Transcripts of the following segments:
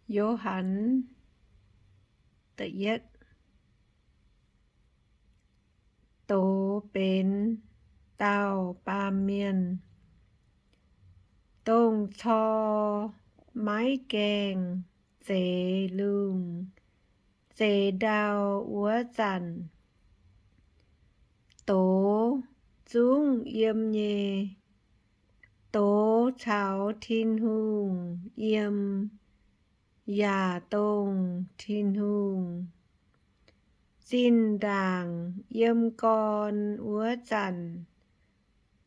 Johann tự nhất tố bên tao ba miền tông cho mái kèng dễ lương dễ đào úa dặn tố dung yếm nhê tố cháo thiên hùng yếm Dạ tông thiên hùng xin đàng yếm con úa chặn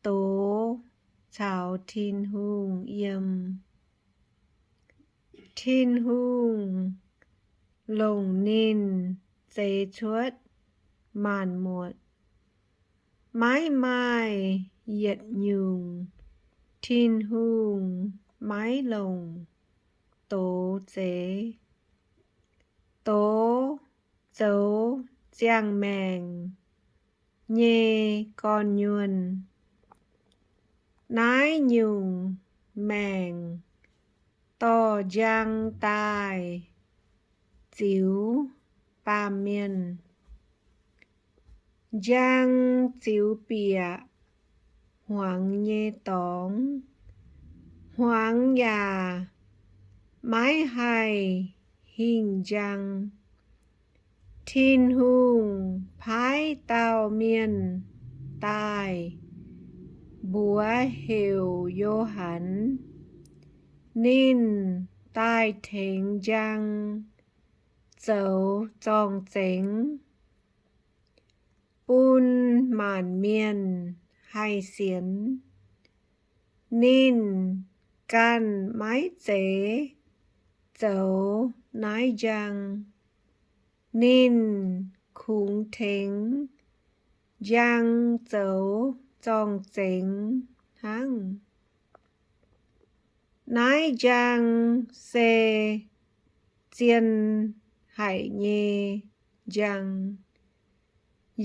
tố chào thiên hùng yếm thiên hùng lồng nín dễ chuốt màn muộn mãi mai yết nhung thiên hùng mái lồng tố dễ tố dấu giang mèng nhê con nhuần nái nhung mèng to giang tai chiếu ba miền giang chiếu bìa hoàng nhê tóng hoàng nhà mái hài hình giang thiên hùng phái tao miền tai búa hiểu vô hẳn nín tai thính giang dấu trong chính bún màn miền hay xiến nín can mái chế dấu nái giang nín khung thính giang dấu trong chính hăng nái giang xê chiên hải nhê giang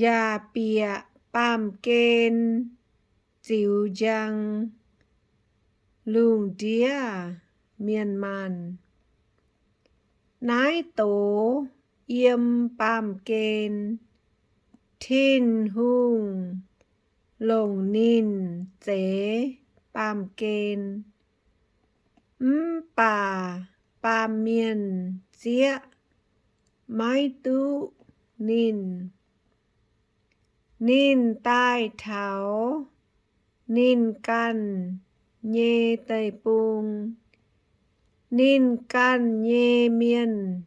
ya bịa bàm kên chiếu giang lùng đĩa miền màn nái tố yếm bàm kên thiên hùng lồng nín dễ bàm kên bà ba miền dĩa mái tu nín nín tai tháo nín căn nhê tây bung nín căn nhê miên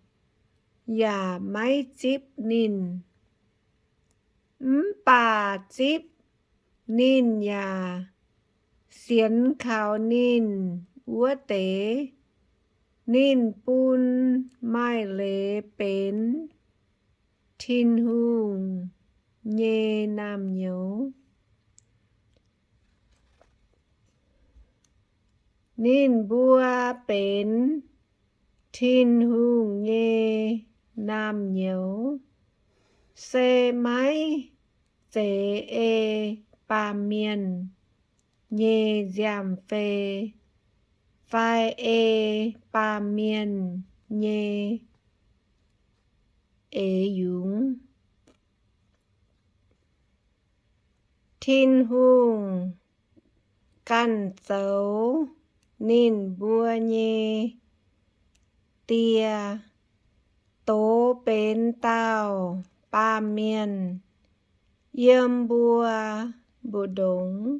ya mái chip nín bà chip nín ya xiến khảo nín úa tế nín bún mai lễ bến thiên hùng nhê nam nhấu nín bua bến thiên hùng nhê nam nhấu xê máy dễ ê ba miền nhê giam phê phai ê ba miền nhê ê dũng thiên hùng căn dấu nín bua nhê tia tố bến tao ba miền yếm bua bồ đống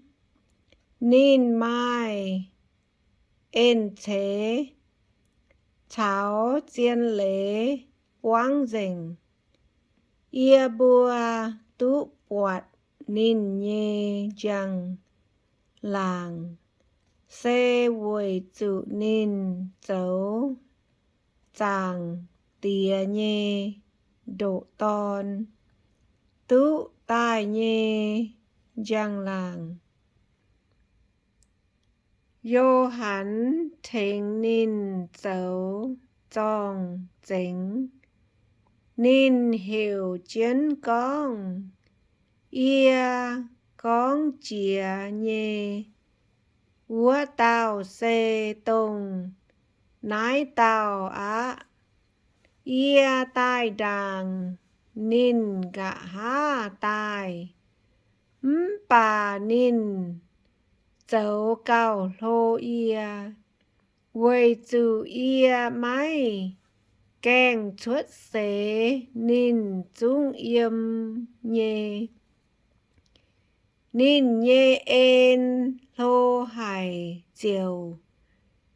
nín mai ên thế cháo chiên lễ quang dình ia bua tú bọt nín nhê giang làng xê vùi chủ nín dấu chàng tìa nhê độ ton tú tai nhê giang làng vô hẳn thính nín dấu trong chính nín hiểu chiến con ia con chìa nhê úa tao xê tông nái tàu á ia tai đàng nín gạ há tai bà nín dấu cao lô ia quay chữ ia máy kèng chuất xế nín chung yếm nhê nín nhê ên lô hải chiều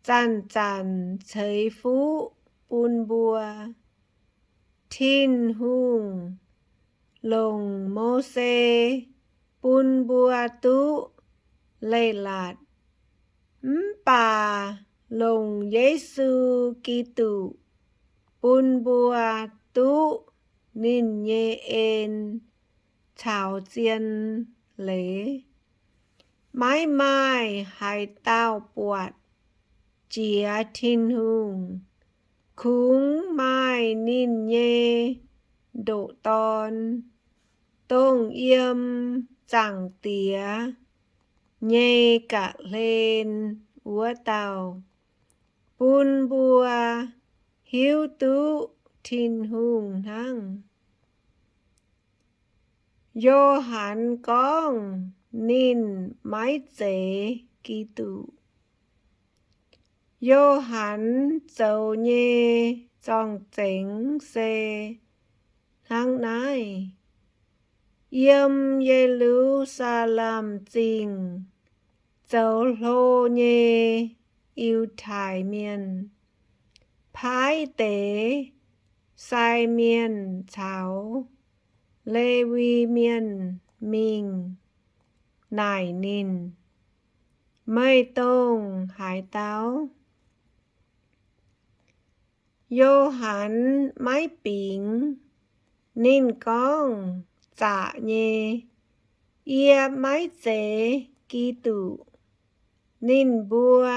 chàn chàn thấy phú bùn bùa thiên hùng lồng mô xê bùn bùa tú lây lạt bà lồng Giê-xu Kitô bùn bùa tú nín nhê ên chào chiên lễ mãi mai hai tao buộc chia thiên hùng cúng mai nín nhê độ ton tông yêm chẳng tía nhê cả lên úa tàu bùn bùa hiếu tú thiên hùng thăng vô hẳn con nín mái chế Kitô vô hẳn dầu nhê trong chánh xê tháng này yếm Giê-ru-sa-lem chinh dầu lô nhê yêu thải miền phái tế sai miền cháu lê vi miền mình nải nín mây tông hải táo vô hẳn mái bính nín con dạ nhê ia mái chế Kitô nín bùa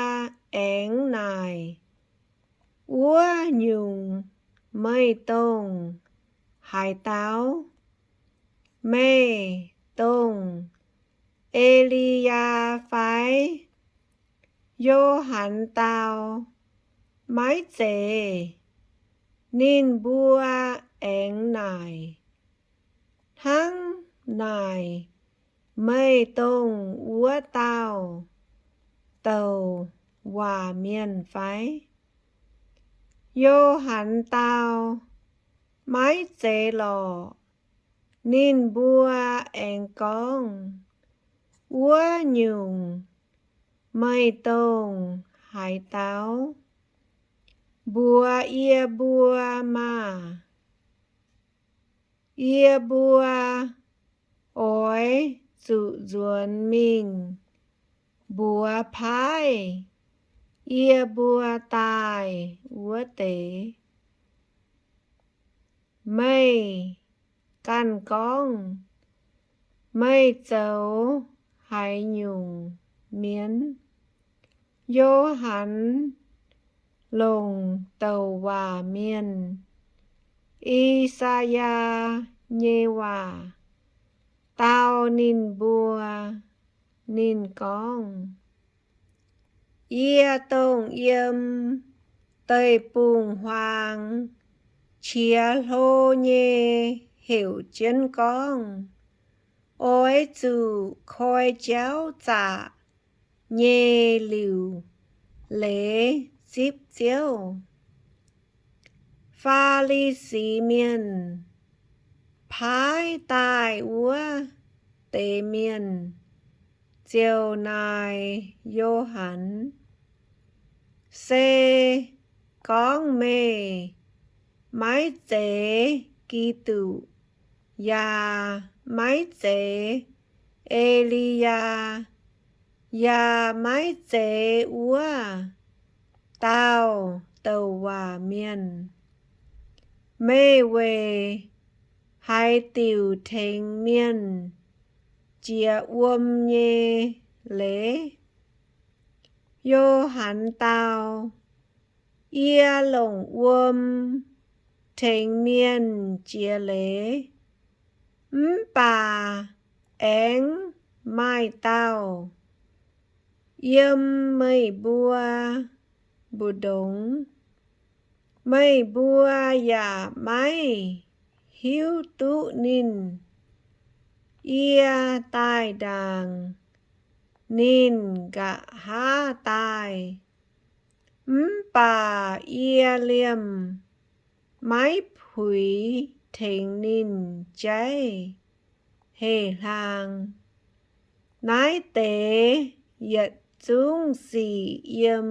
áng nài úa nhung mây tông hải táo mê tông Elia phái vô hẳn tao mái chế nín bùa áng nài tháng nài mây tông úa tao tàu hòa miền phái vô hẳn tao mái chế lò nín bùa áng con úa nhung mây tông hải táo bùa ia bùa mà ia bùa ối dụ duẩn mình bùa phái ia bùa tài úa tế mây căn con mây dấu hải nhung miến vô hẳn lồng tàu hòa miền Isaiah nhê hòa tao nín bùa nín con ia tông yêm tây bùng hoàng chia lô nhê hiểu chân con ôi chủ khôi chéo dạ nhê liều lễ díp chiếu pha ly xí miền phái tài úa tế miền chiều nài vô hẳn xê con mê mái chế Kitô ya mái chế Elia ya mái chế úa tao tàu hòa miền mê về hai tiểu thành miền chia nhê lễ vô hẳn tao ia lồng thành miền chia lễ bà áng mai tao yếm mây bùa bù đống mây bùa ya mai hiếu tu nín ia tai đàng nín gạ há tai bà ia liêm mái phủy thịnh nín cháy hề hàng nái tế yết chúng xì yêm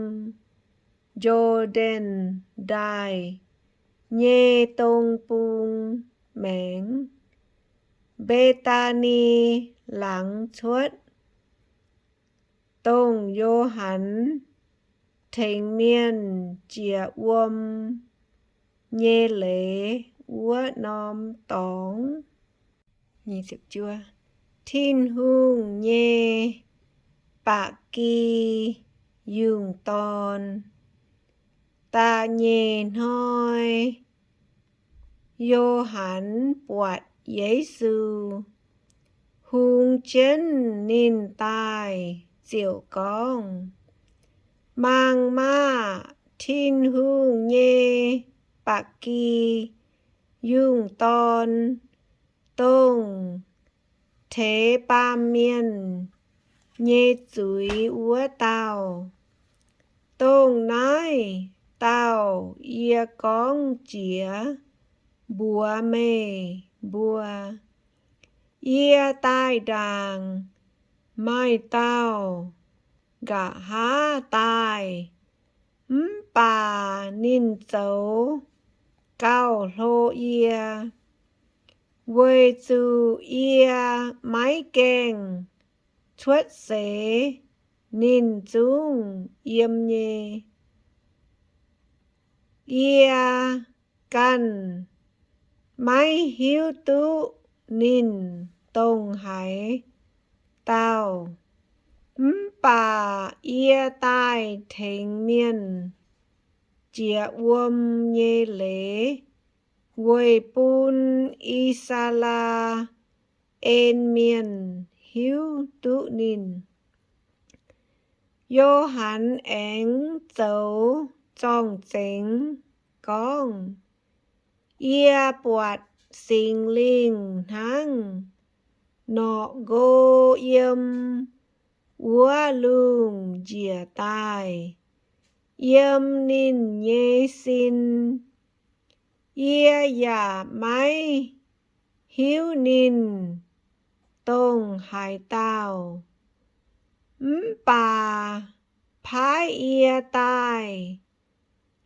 dô đen đài nhê tông bung mẻng bê ta ni lắng chuốt tông vô hắn thịnh miên chìa nhê lễ úa nóm tóng nhìn sịp chua thiên hương nhê bạc kỳ dùng tòn ta nhê nói vô hắn bọt Giê-xu hung chân nín tai diệu con mang ma thiên hương nhê bạc kỳ dùng tòn tông thế ba miên nhê chuối úa tao tông nói tao ia con chía bùa mê bùa ia tai đàng mai tao gạ há tai bà nín dấu cao lô ia quê chu ia mái kèng chuất xế nín chúng yêm nhê ia căn mái hiếu tu nín tông hải tao bà ia tai thịnh miên chìa nhê lễ quê bún Isala en miên hiếu tu nín vô hắn én dấu trong chính con ia bọt sinh linh hăng nọ gô yêm úa lung dìa tai yêm nín nhê xin ia ya mai hiếu nín tông hải tao bà phái ia tai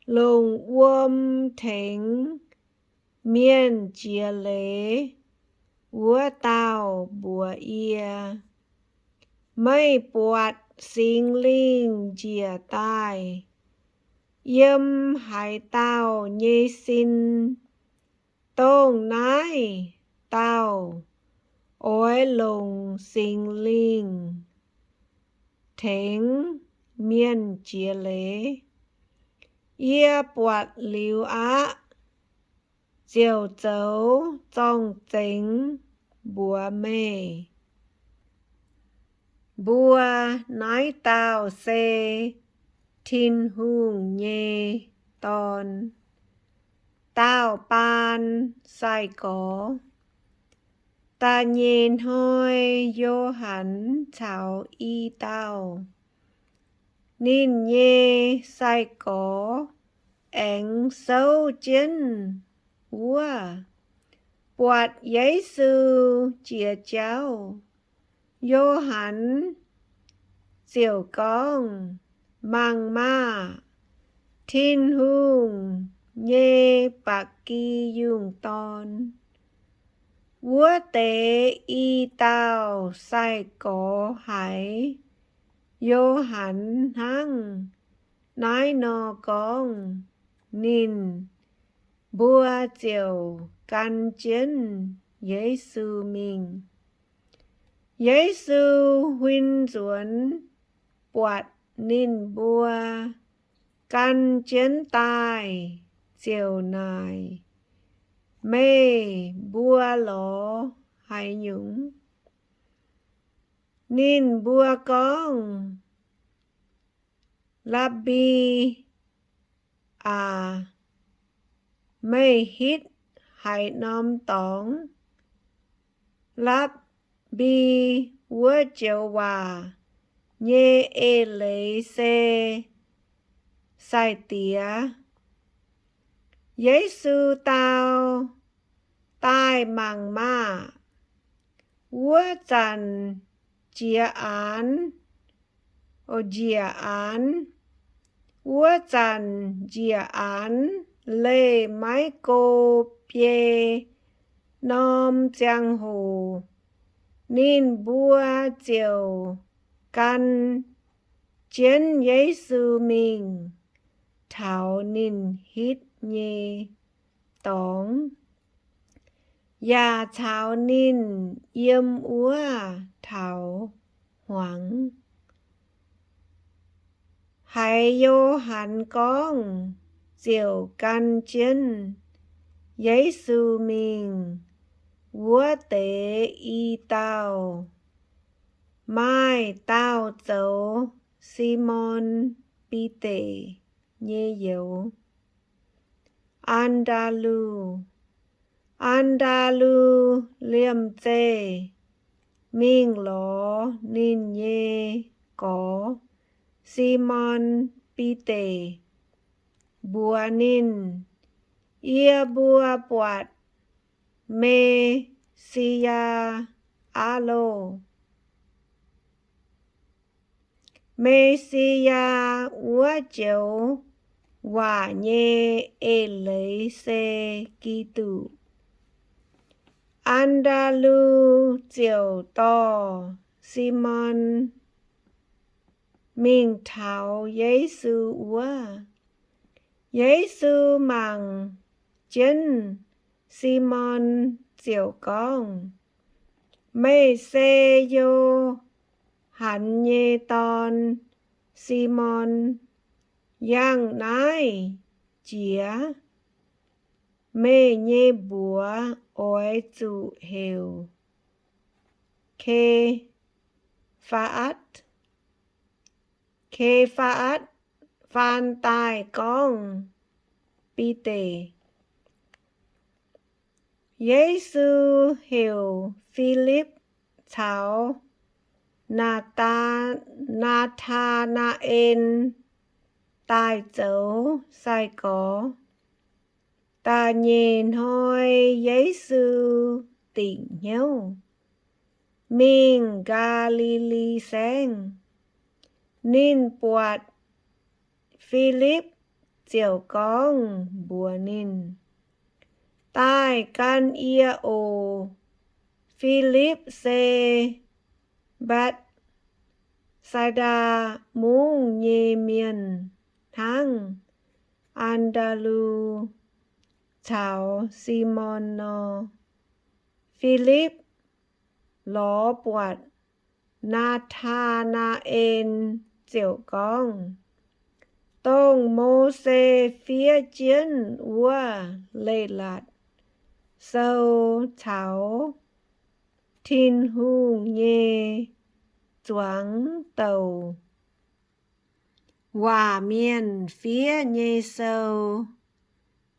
lùng thính miên chìa lễ úa tao bùa ia mây bọt sinh linh dìa tai yêm hải tao nhê xin tông nái tao ối lùng sinh linh thính miên chìa lễ ia bọt liu á diệu dấu trong chính bùa mê bùa nái tao xê thiên hương nhê tòn tao ban sai có ta nhìn hoi vô hắn chào y tao nín nhê sai có ánh sâu chân úa bọt Giê-xu chìa cháu vô hắn diệu con mang ma thiên hương nhê bạc kỳ dùng tòn úa tế y tao sai có hải vô hắn hăng nói nó con nín bùa diệu căn chân Giê-xu mình Giê-xu huynh duẩn bọt nín bùa căn chân tai diệu nài mê bùa ló hay nhúng nín bùa con Rabbi ไม่ฮิตให้น้อมตองรับบีวัวเจียวว่าเยเอเลยเซใส่เตียเยซูตาวตายมังมาวัวจันเจียอานเจียอานวัวจันเจียอานเลไม้โกเปียนอมเจียงหูนินบัวเจียวกันเจียนเยซูมิงเถานินฮิตเยตองยาเช้านินเยี่ยมอัวเถาหวังไฮโยหันก้องเจียวกันเจียนเยซูมิงวัวเตอีเต้าไม้เต้าโจซีมอนปีเตเยเยวอันดาลูเลี่ยมเจมิงหลอนินเยกอซีมอนปีเตบัวนินเอียบัวปวดเมซิยาอาโลเมซิยาวัวเจียวว่าเยเอเลยเซกีตุอันดาลูเจียวต่อซิมอนมิงเถาเยซูวัวเยซูมังเจนซิมอนเจียวกองไม่เซโยหันเยตอนซิมอนยังนายเจียเมเยบัวโอยจูเฮวเคฟาอัดฟานตายกองปีเตเยซูเฮวฟิลิปเถานาธานาเอ็นตายเจ้าใส่กอตาเย็นหอยเยซูติ่งเหี้ยวมิงกาลิลีแสงนินปวดฟิลิปเจียวกองบัวนินใต้กันเอียโอฟิลิปเซบัดไซดามุงเยเมียนทั้งอันดาลูเฉาซิมอนนอฟิลิปหลอปวดนาธานาเอ็นเจียวกองต้องโมเสเฟียเจียนวัวเลลัดโซเฉาทินหูเยจวงเตาว่าเมียนเฟียเยโซ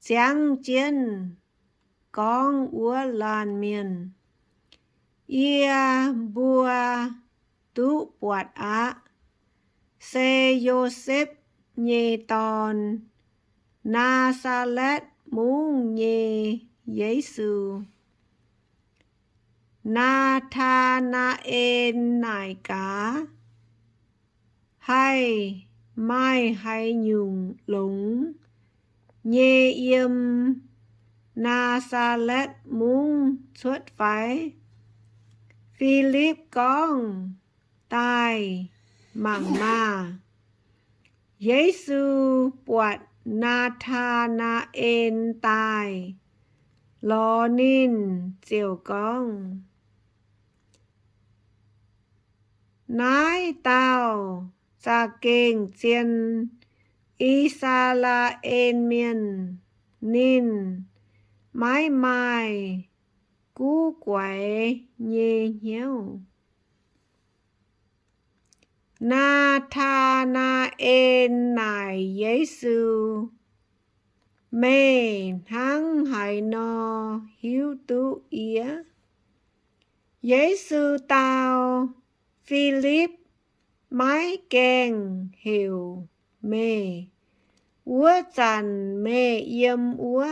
เจียงเจียนกองอัวลานเมียนเอียบัวตุปวดอะเซโยเซฟเยตอนนาซาเลตมุงเยเยซูนาธานาเอ็นนายกาให้ไม่ให้ยุงหลงเยเยี่ยมนาซาเลตมุงชดไฟฟิลิปกองตายมังมาเยซูปวดนาธานาเอ็นตายลอนินเจียวกองนายเต้าจากเก่งเจียนอิซาลาเอ็นเมียนนินไม้กู้กวยเยเหี้ยวนาธานาเอ็นนายเยซู mê hăng hải no hiếu tu ía. Giê-xu tao Philip mái kèng hiểu mê. Úa chàn mê yếm úa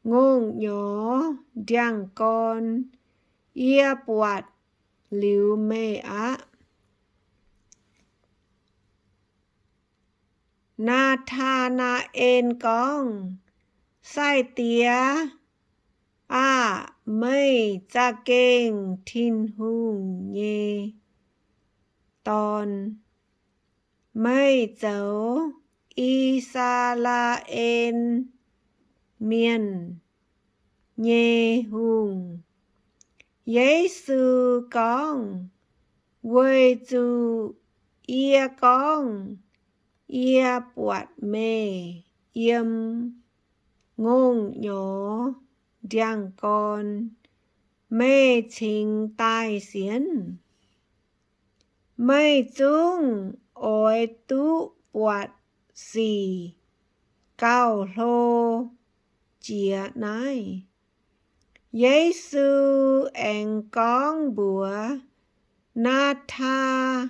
ngôn nhỏ điang con ia buat liu mê á. Na tha na en con sai tía a mây cha kênh thiên hùng nhê ton mây dấu y sa la en miền nhê hùng. Giê-xu con quê chu ia con ia buat mê yếm ngôn nhỏ điang con mê chính tai xiến. Mây chung ôi tu buat xì cao lô chia nái. Giê-xu en con bùa na tha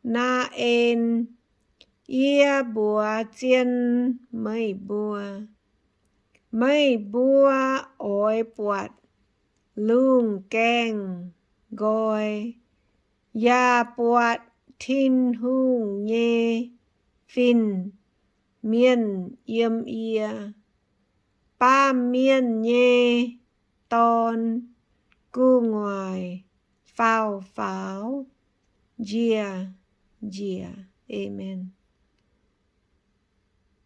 na en ia bùa chiên mây bùa ôi buat lung keng goi ya buat thiên hùng nhê phìn miên yếm ia ba miên nhê ton cu ngoài phao pháo gia. Amen.